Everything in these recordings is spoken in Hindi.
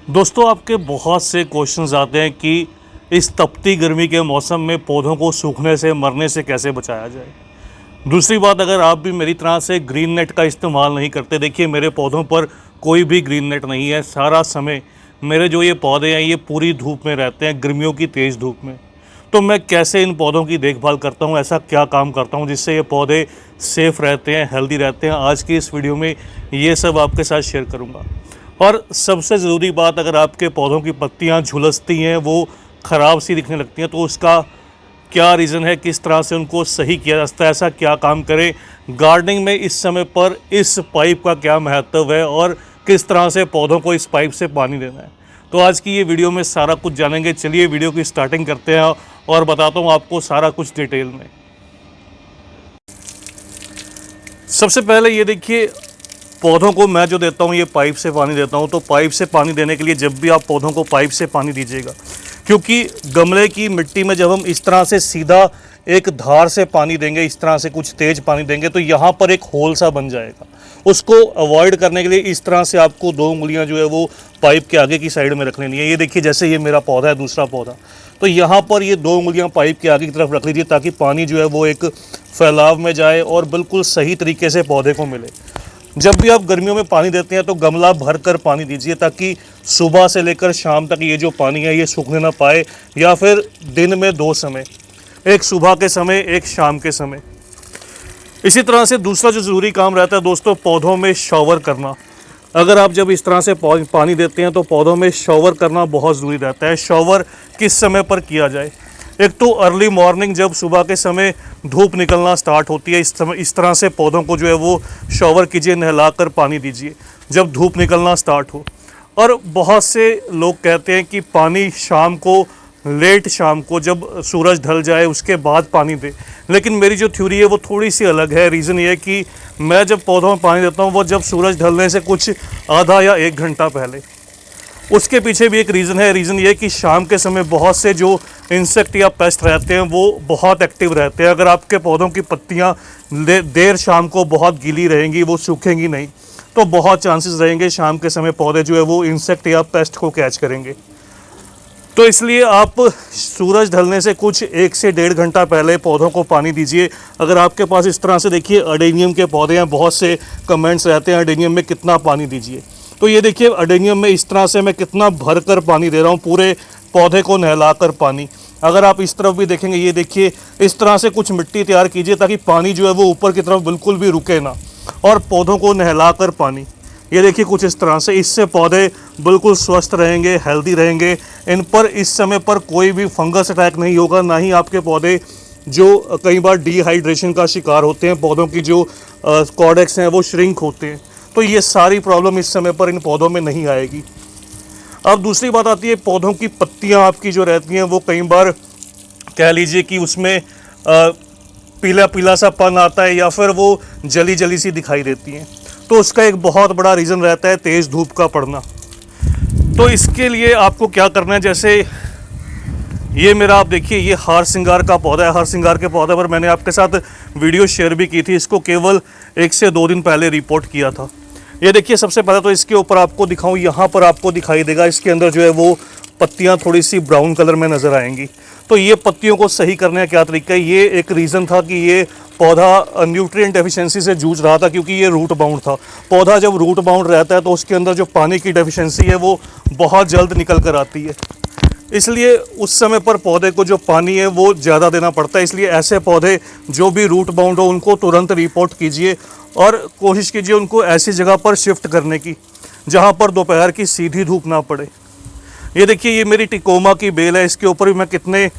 दोस्तों, आपके बहुत से क्वेश्चंस आते हैं कि इस तपती गर्मी के मौसम में पौधों को सूखने से, मरने से कैसे बचाया जाए। दूसरी बात, अगर आप भी मेरी तरह से ग्रीन नेट का इस्तेमाल नहीं करते, देखिए मेरे पौधों पर कोई भी ग्रीन नेट नहीं है। सारा समय मेरे जो ये पौधे हैं ये पूरी धूप में रहते हैं, गर्मियों की तेज़ धूप में। तो मैं कैसे इन पौधों की देखभाल करता हूँ, ऐसा क्या काम करता हूँ जिससे ये पौधे सेफ़ रहते हैं, हेल्दी रहते हैं, आज की इस वीडियो में ये सब आपके साथ शेयर करूँगा। और सबसे ज़रूरी बात, अगर आपके पौधों की पत्तियां झुलसती हैं, वो ख़राब सी दिखने लगती हैं, तो उसका क्या रीज़न है, किस तरह से उनको सही किया जा सकता है, ऐसा क्या काम करें। गार्डनिंग में इस समय पर इस पाइप का क्या महत्व है और किस तरह से पौधों को इस पाइप से पानी देना है, तो आज की ये वीडियो में सारा कुछ जानेंगे। चलिए वीडियो की स्टार्टिंग करते हैं और बताता हूँ आपको सारा कुछ डिटेल में। सबसे पहले ये देखिए, पौधों को मैं जो देता हूँ ये पाइप से पानी देता हूँ। तो पाइप से पानी देने के लिए जब भी आप पौधों को पाइप से पानी दीजिएगा, क्योंकि गमले की मिट्टी में जब हम इस तरह से सीधा एक धार से पानी देंगे, इस तरह से कुछ तेज़ पानी देंगे, तो यहाँ पर एक होल सा बन जाएगा। उसको अवॉइड करने के लिए इस तरह से आपको 2 उंगलियाँ जो है वो पाइप के आगे की साइड में रख लेनी है। ये देखिए, जैसे ये मेरा पौधा है, दूसरा पौधा, तो यहाँ पर ये 2 उंगलियाँ पाइप के आगे की तरफ रख लीजिए, ताकि पानी जो है वो एक फैलाव में जाए और बिल्कुल सही तरीके से पौधे को मिले। जब भी आप गर्मियों में पानी देते हैं तो गमला भर कर पानी दीजिए, ताकि सुबह से लेकर शाम तक ये जो पानी है ये सूखने ना पाए, या फिर दिन में 2 समय, एक सुबह के समय, एक शाम के समय। इसी तरह से दूसरा जो ज़रूरी काम रहता है दोस्तों, पौधों में शॉवर करना। अगर आप जब इस तरह से पानी देते हैं तो पौधों में शॉवर करना बहुत ज़रूरी रहता है। शॉवर किस समय पर किया जाए? एक तो अर्ली मॉर्निंग, जब सुबह के समय धूप निकलना स्टार्ट होती है, इस समय इस तरह से पौधों को जो है वो शॉवर कीजिए, नहलाकर पानी दीजिए जब धूप निकलना स्टार्ट हो। और बहुत से लोग कहते हैं कि पानी शाम को, लेट शाम को, जब सूरज ढल जाए उसके बाद पानी दे, लेकिन मेरी जो थ्योरी है वो थोड़ी सी अलग है। रीज़न ये है कि मैं जब पौधों में पानी देता हूँ वो जब सूरज ढलने से कुछ आधा या 1 घंटा पहले। उसके पीछे भी एक रीज़न है। रीज़न ये है कि शाम के समय बहुत से जो इंसेक्ट या पेस्ट रहते हैं वो बहुत एक्टिव रहते हैं। अगर आपके पौधों की पत्तियां देर शाम को बहुत गीली रहेंगी, वो सूखेंगी नहीं, तो बहुत चांसेस रहेंगे शाम के समय पौधे जो है वो इंसेक्ट या पेस्ट को कैच करेंगे। तो इसलिए आप सूरज ढलने से कुछ 1 से 1.5 घंटा पहले पौधों को पानी दीजिए। अगर आपके पास इस तरह से, देखिए अडेनियम के पौधे हैं, बहुत से कमेंट्स रहते हैं अडेनियम में कितना पानी दीजिए, तो ये देखिए अडेनियम में इस तरह से मैं कितना भर कर पानी दे रहा हूँ, पूरे पौधे को नहलाकर पानी। अगर आप इस तरफ भी देखेंगे, ये देखिए इस तरह से कुछ मिट्टी तैयार कीजिए ताकि पानी जो है वो ऊपर की तरफ बिल्कुल भी रुके ना, और पौधों को नहलाकर पानी, ये देखिए कुछ इस तरह से। इससे पौधे बिल्कुल स्वस्थ रहेंगे, हेल्दी रहेंगे। इन पर इस समय पर कोई भी फंगस अटैक नहीं होगा, ना ही आपके पौधे जो कई बार डिहाइड्रेशन का शिकार होते हैं, पौधों की जो कॉर्डेक्स हैं वो श्रिंक होते हैं, तो ये सारी प्रॉब्लम इस समय पर इन पौधों में नहीं आएगी। अब दूसरी बात आती है, पौधों की पत्तियां आपकी जो रहती हैं वो कई बार कह लीजिए कि उसमें पीला पीला सा पन आता है, या फिर वो जली जली सी दिखाई देती हैं। तो उसका एक बहुत बड़ा रीज़न रहता है तेज़ धूप का पड़ना। तो इसके लिए आपको क्या करना है, जैसे ये मेरा, आप देखिए ये हार सिंगार का पौधा है। हार सिंगार के पौधे पर मैंने आपके साथ वीडियो शेयर भी की थी, इसको केवल 1 से 2 दिन पहले रिपोर्ट किया था। ये देखिए, सबसे पहले तो इसके ऊपर आपको दिखाऊं, यहाँ पर आपको दिखाई देगा इसके अंदर जो है वो पत्तियाँ थोड़ी सी ब्राउन कलर में नज़र आएंगी। तो ये पत्तियों को सही करने का क्या तरीका है? ये एक रीज़न था कि ये पौधा न्यूट्रिएंट डेफिशिएंसी से जूझ रहा था, क्योंकि ये रूट बाउंड था। पौधा जब रूट बाउंड रहता है तो उसके अंदर जो पानी की डेफिशिएंसी है वो बहुत जल्द निकल कर आती है, इसलिए उस समय पर पौधे को जो पानी है वो ज़्यादा देना पड़ता है। इसलिए ऐसे पौधे जो भी रूट बाउंड हो उनको तुरंत रिपोर्ट कीजिए, और कोशिश कीजिए उनको ऐसी जगह पर शिफ्ट करने की जहाँ पर दोपहर की सीधी धूप ना पड़े। ये देखिए, ये मेरी टिकोमा की बेल है, इसके ऊपर भी मैं कितने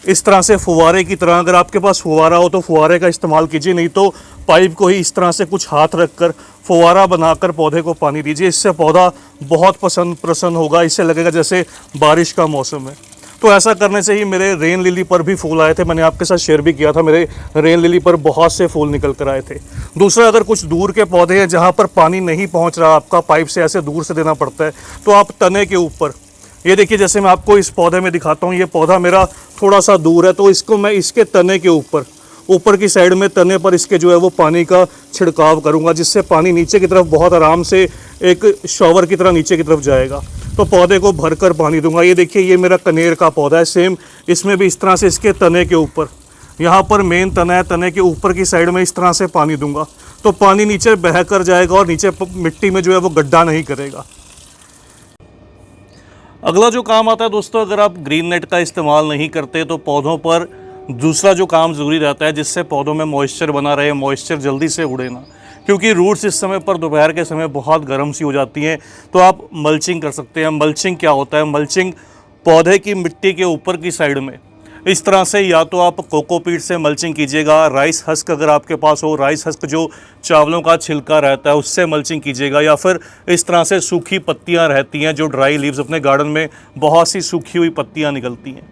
इस तरह से फुवारे की तरह, अगर आपके पास फुवारा हो तो फुवारे का इस्तेमाल कीजिए, नहीं तो पाइप को ही इस तरह से कुछ हाथ रखकर फुवारा बनाकर पौधे को पानी दीजिए। इससे पौधा बहुत प्रसन्न होगा, इससे लगेगा जैसे बारिश का मौसम है। तो ऐसा करने से ही मेरे रेन लिली पर भी फूल आए थे, मैंने आपके साथ शेयर भी किया था, मेरे रेन लिली पर बहुत से फूल निकल कर आए थे। दूसरा, अगर कुछ दूर के पौधे हैं जहाँ पर पानी नहीं पहुँच रहा, आपका पाइप से ऐसे दूर से देना पड़ता है, तो आप तने के ऊपर, ये देखिए जैसे मैं आपको इस पौधे में दिखाता हूँ, ये पौधा मेरा थोड़ा सा दूर है, तो इसको मैं इसके तने के ऊपर की साइड में तने पर इसके जो है वो पानी का छिड़काव करूँगा, जिससे पानी नीचे की तरफ बहुत आराम से एक शॉवर की तरह नीचे की तरफ जाएगा। तो पौधे को भरकर पानी दूंगा। ये देखिए ये मेरा कनेर का पौधा है, सेम इसमें भी इस तरह से इसके तने के ऊपर, यहाँ पर मेन तना है, तने के ऊपर की साइड में इस तरह से पानी दूंगा तो पानी नीचे बह कर जाएगा और नीचे मिट्टी में जो है वो गड्ढा नहीं करेगा। अगला जो काम आता है दोस्तों, अगर आप ग्रीन नेट का इस्तेमाल नहीं करते तो पौधों पर दूसरा जो काम ज़रूरी रहता है जिससे पौधों में मॉइस्चर बना रहे, मॉइस्चर जल्दी से उड़े ना, क्योंकि रूट्स इस समय पर दोपहर के समय बहुत गर्म सी हो जाती हैं, तो आप मल्चिंग कर सकते हैं। मल्चिंग क्या होता है? मल्चिंग पौधे की मिट्टी के ऊपर की साइड में इस तरह से या तो आप कोकोपीट से मल्चिंग कीजिएगा, राइस हस्क अगर आपके पास हो, राइस हस्क जो चावलों का छिलका रहता है उससे मल्चिंग कीजिएगा, या फिर इस तरह से सूखी पत्तियां रहती हैं जो ड्राई लीव्स, अपने गार्डन में बहुत सी सूखी हुई पत्तियां निकलती हैं,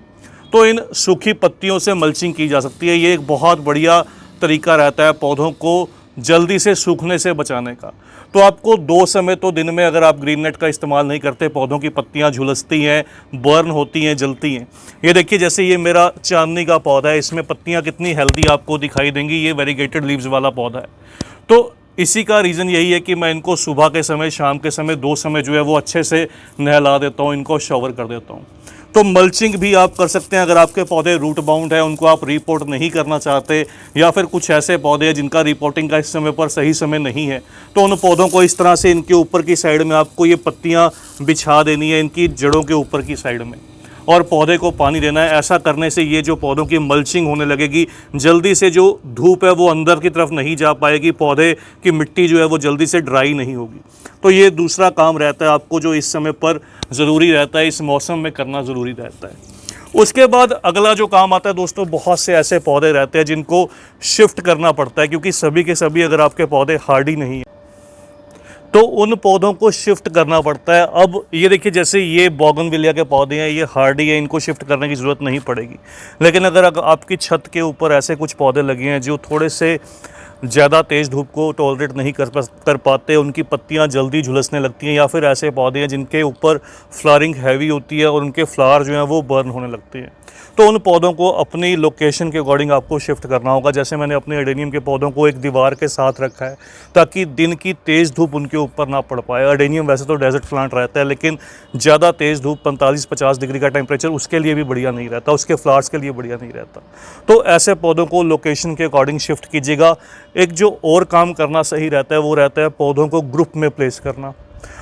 तो इन सूखी पत्तियों से मल्चिंग की जा सकती है। ये एक बहुत बढ़िया तरीका रहता है पौधों को जल्दी से सूखने से बचाने का। तो आपको 2 समय तो दिन में अगर आप ग्रीन नेट का इस्तेमाल नहीं करते, पौधों की पत्तियां झुलसती हैं, बर्न होती हैं, जलती हैं। ये देखिए जैसे ये मेरा चांदनी का पौधा है, इसमें पत्तियां कितनी हेल्दी आपको दिखाई देंगी। ये वेरीगेटेड लीव्स वाला पौधा है। तो इसी का रीज़न यही है कि मैं इनको सुबह के समय, शाम के समय 2 समय जो है वो अच्छे से नहला देता हूँ, इनको शॉवर कर देता हूँ। तो मल्चिंग भी आप कर सकते हैं अगर आपके पौधे रूट बाउंड है, उनको आप रिपोर्ट नहीं करना चाहते, या फिर कुछ ऐसे पौधे हैं जिनका रिपोर्टिंग का इस समय पर सही समय नहीं है, तो उन पौधों को इस तरह से इनके ऊपर की साइड में आपको ये पत्तियां बिछा देनी है, इनकी जड़ों के ऊपर की साइड में, और पौधे को पानी देना है। ऐसा करने से ये जो पौधों की मल्चिंग होने लगेगी, जल्दी से जो धूप है वो अंदर की तरफ नहीं जा पाएगी, पौधे की मिट्टी जो है वो जल्दी से ड्राई नहीं होगी। तो ये दूसरा काम रहता है आपको जो इस समय पर ज़रूरी रहता है, इस मौसम में करना ज़रूरी रहता है। उसके बाद अगला जो काम आता है दोस्तों, बहुत से ऐसे पौधे रहते हैं जिनको शिफ्ट करना पड़ता है, क्योंकि सभी के सभी अगर आपके पौधे हार्डी नहीं है तो उन पौधों को शिफ्ट करना पड़ता है। अब ये देखिए जैसे ये बोगनविलिया के पौधे हैं, ये हार्डी है, इनको शिफ्ट करने की ज़रूरत नहीं पड़ेगी। लेकिन अगर आपकी छत के ऊपर ऐसे कुछ पौधे लगे हैं जो थोड़े से ज़्यादा तेज़ धूप को टॉलरेट नहीं कर पाते, उनकी पत्तियां जल्दी झुलसने लगती हैं, या फिर ऐसे पौधे हैं जिनके ऊपर फ्लावरिंग हैवी होती है और उनके फ्लावर जो हैं वो बर्न होने लगते हैं, तो उन पौधों को अपनी लोकेशन के अकॉर्डिंग आपको शिफ्ट करना होगा। जैसे मैंने अपने एडेनियम के पौधों को एक दीवार के साथ रखा है ताकि दिन की तेज़ धूप उनके ऊपर ना पड़ पाए। एडेनियम वैसे तो डेजर्ट प्लांट रहता है, लेकिन ज़्यादा तेज़ धूप 45-50 डिग्री का टेम्परेचर उसके लिए भी बढ़िया नहीं रहता, उसके फ्लावर्स के लिए बढ़िया नहीं रहता। तो ऐसे पौधों को लोकेशन के अकॉर्डिंग शिफ्ट कीजिएगा। एक जो और काम करना सही रहता है वो रहता है पौधों को ग्रुप में प्लेस करना।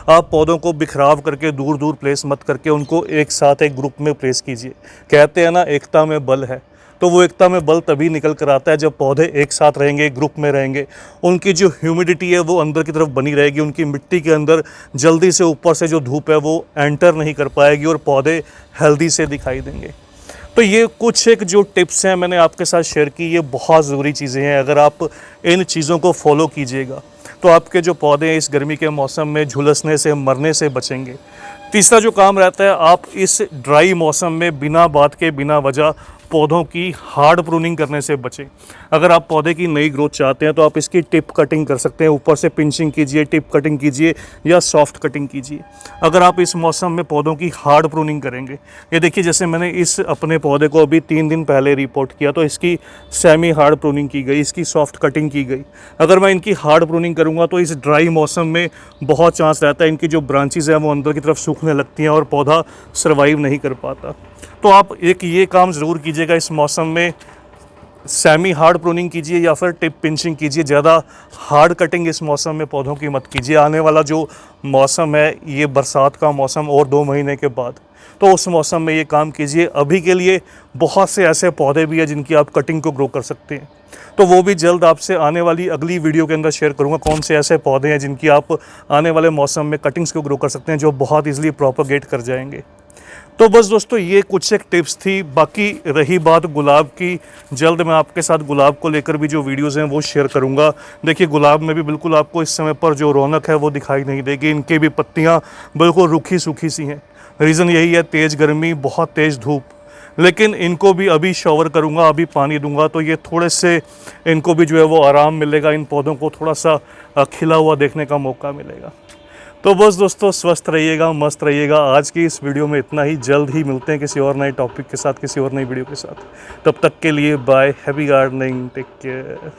आप पौधों को बिखराव करके दूर दूर प्लेस मत करके उनको एक साथ एक ग्रुप में प्लेस कीजिए। कहते हैं ना एकता में बल है, तो वो एकता में बल तभी निकल कर आता है जब पौधे एक साथ रहेंगे, ग्रुप में रहेंगे। उनकी जो ह्यूमिडिटी है वो अंदर की तरफ बनी रहेगी, उनकी मिट्टी के अंदर जल्दी से ऊपर से जो धूप है वो एंटर नहीं कर पाएगी और पौधे हेल्दी से दिखाई देंगे। तो ये कुछ एक जो टिप्स हैं मैंने आपके साथ शेयर की, ये बहुत ज़रूरी चीज़ें हैं। अगर आप इन चीज़ों को फॉलो कीजिएगा तो आपके जो पौधे हैं इस गर्मी के मौसम में झुलसने से, मरने से बचेंगे। तीसरा जो काम रहता है, आप इस ड्राई मौसम में बिना बात के, बिना वजह पौधों की हार्ड प्रूनिंग करने से बचें। अगर आप पौधे की नई ग्रोथ चाहते हैं तो आप इसकी टिप कटिंग कर सकते हैं, ऊपर से पिंचिंग कीजिए, टिप कटिंग कीजिए या सॉफ्ट कटिंग कीजिए। अगर आप इस मौसम में पौधों की हार्ड प्रूनिंग करेंगे, ये देखिए जैसे मैंने इस अपने पौधे को अभी 3 दिन पहले रिपोर्ट किया तो इसकी सेमी हार्ड प्रूनिंग की गई, इसकी सॉफ्ट कटिंग की गई। अगर मैं इनकी हार्ड प्रूनिंग करूँगा तो इस ड्राई मौसम में बहुत चांस रहता है इनकी जो ब्रांचेज़ हैं वो अंदर की तरफ सूखने लगती हैं और पौधा सर्वाइव नहीं कर पाता। तो आप एक ये काम ज़रूर कीजिएगा, इस मौसम में सेमी हार्ड प्रूनिंग कीजिए या फिर टिप पिंचिंग कीजिए। ज़्यादा हार्ड कटिंग इस मौसम में पौधों की मत कीजिए। आने वाला जो मौसम है ये बरसात का मौसम और 2 महीने के बाद, तो उस मौसम में ये काम कीजिए। अभी के लिए बहुत से ऐसे पौधे भी हैं जिनकी आप कटिंग को ग्रो कर सकते हैं, तो वो भी जल्द आपसे आने वाली अगली वीडियो के अंदर शेयर करूंगा। कौन से ऐसे पौधे हैं जिनकी आप आने वाले मौसम में कटिंग्स को ग्रो कर सकते हैं जो बहुत ईजिली प्रोपोगेट कर जाएंगे। तो बस दोस्तों ये कुछ एक टिप्स थी। बाकी रही बात गुलाब की, जल्द मैं आपके साथ गुलाब को लेकर भी जो वीडियोज़ हैं वो शेयर करूंगा। देखिए गुलाब में भी बिल्कुल आपको इस समय पर जो रौनक है वो दिखाई नहीं देगी। इनके भी पत्तियां बिल्कुल रूखी सूखी सी हैं। रीज़न यही है तेज़ गर्मी, बहुत तेज़ धूप। लेकिन इनको भी अभी शॉवर करूंगा, अभी पानी दूंगा तो ये थोड़े से इनको भी जो है वो आराम मिलेगा, इन पौधों को थोड़ा सा खिला हुआ देखने का मौका मिलेगा। तो बस दोस्तों स्वस्थ रहिएगा, मस्त रहिएगा। आज की इस वीडियो में इतना ही। जल्द ही मिलते हैं किसी और नए टॉपिक के साथ, किसी और नई वीडियो के साथ। तब तक के लिए bye, happy gardening, take care.